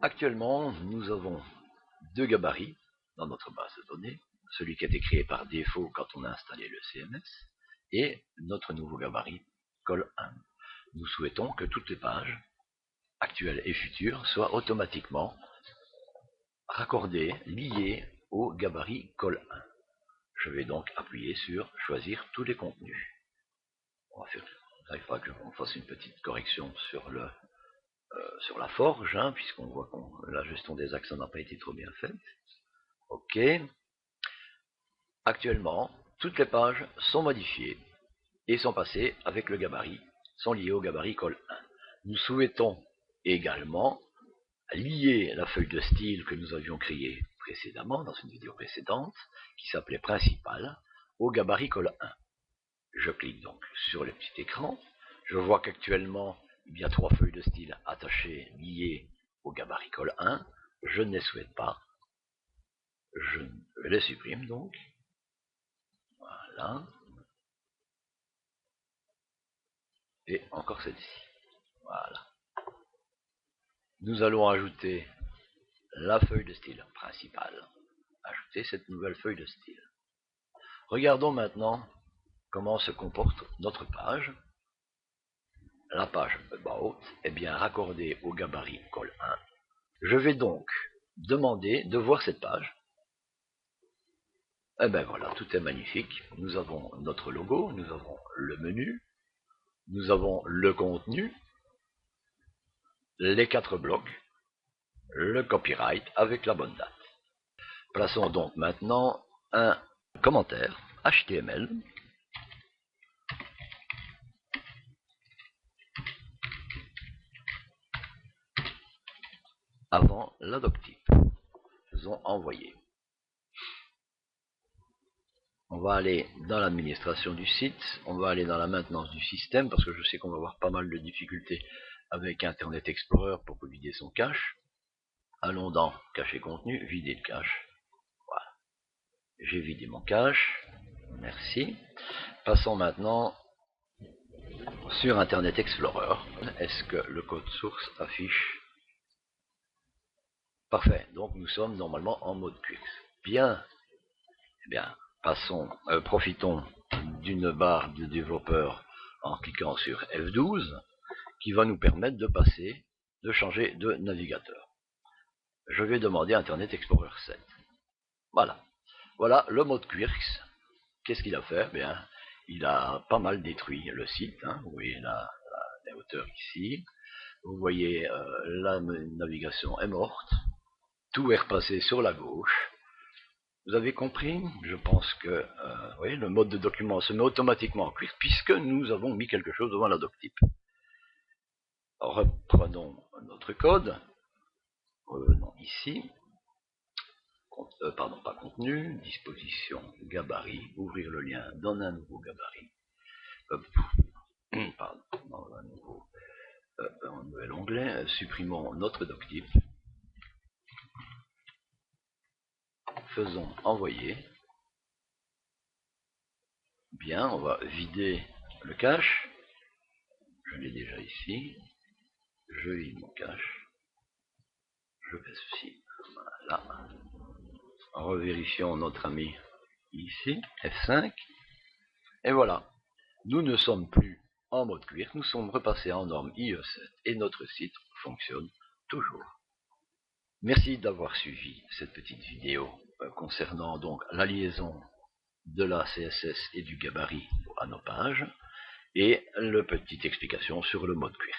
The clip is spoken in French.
Actuellement, nous avons deux gabarits dans notre base de données, celui qui a été créé par défaut quand on a installé le CMS, et notre nouveau gabarit col1. Nous souhaitons que toutes les pages, actuelles et futures, soient automatiquement raccordées, liées au gabarit col1. Je vais donc appuyer sur « Choisir tous les contenus ». On va faire, il faudra que je fasse une petite correction sur la forge, puisqu'on voit que la gestion des accents n'a pas été trop bien faite. OK. Actuellement, toutes les pages sont modifiées et sont passées avec le gabarit, sont liées au gabarit col1. Nous souhaitons également lier la feuille de style que nous avions créée précédemment, dans une vidéo précédente, qui s'appelait principal, au gabarit col1. Je clique donc sur le petit écran. Je vois qu'actuellement, il y a 3 feuilles de style attachées, liées au gabarit col1. Je ne les souhaite pas. Je les supprime donc. Voilà. Et encore celle-ci. Voilà. Nous allons ajouter la feuille de style principale. Ajouter cette nouvelle feuille de style. Regardons maintenant comment se comporte notre page. La page About est bien raccordée au gabarit col1. Je vais donc demander de voir cette page. Et bien voilà, tout est magnifique. Nous avons notre logo, nous avons le menu, nous avons le contenu, les 4 blocs, le copyright avec la bonne date. Plaçons donc maintenant un commentaire HTML avant la doctype. Faisons envoyer. On va aller dans l'administration du site, on va aller dans la maintenance du système, parce que je sais qu'on va avoir pas mal de difficultés avec Internet Explorer pour vider son cache. Allons dans cache et contenu, vider le cache. Voilà. J'ai vidé mon cache. Merci. Passons maintenant sur Internet Explorer. Est-ce que le code source affiche? Parfait. Donc nous sommes normalement en mode Quix. Bien. Eh bien, profitons d'une barre de développeur en cliquant sur F12 qui va nous permettre de changer de navigateur. Je vais demander Internet Explorer 7. Voilà. Voilà le mode Quix. Qu'est-ce qu'il a fait? Bien, il a pas mal détruit le site. Vous voyez la hauteur ici. Vous voyez la navigation est morte. Tout est repassé sur la gauche. Vous avez compris? Je pense que oui, le mode de document se met automatiquement en Quix puisque nous avons mis quelque chose devant la doctype. Reprenons notre code. Revenons ici. Pardon, pas contenu. Disposition, gabarit. Ouvrir le lien dans un nouveau gabarit. Pardon, dans un nouvel onglet. Supprimons notre doctype. Faisons envoyer. Bien, on va vider le cache. Je l'ai déjà ici. Je vide mon cache. Je fais ceci. Voilà. Revérifions notre ami ici. F5. Et voilà. Nous ne sommes plus en mode Quix. Nous sommes repassés en norme IE7 et notre site fonctionne toujours. Merci d'avoir suivi cette petite vidéo concernant donc la liaison de la CSS et du gabarit à nos pages et la petite explication sur le mode Quix.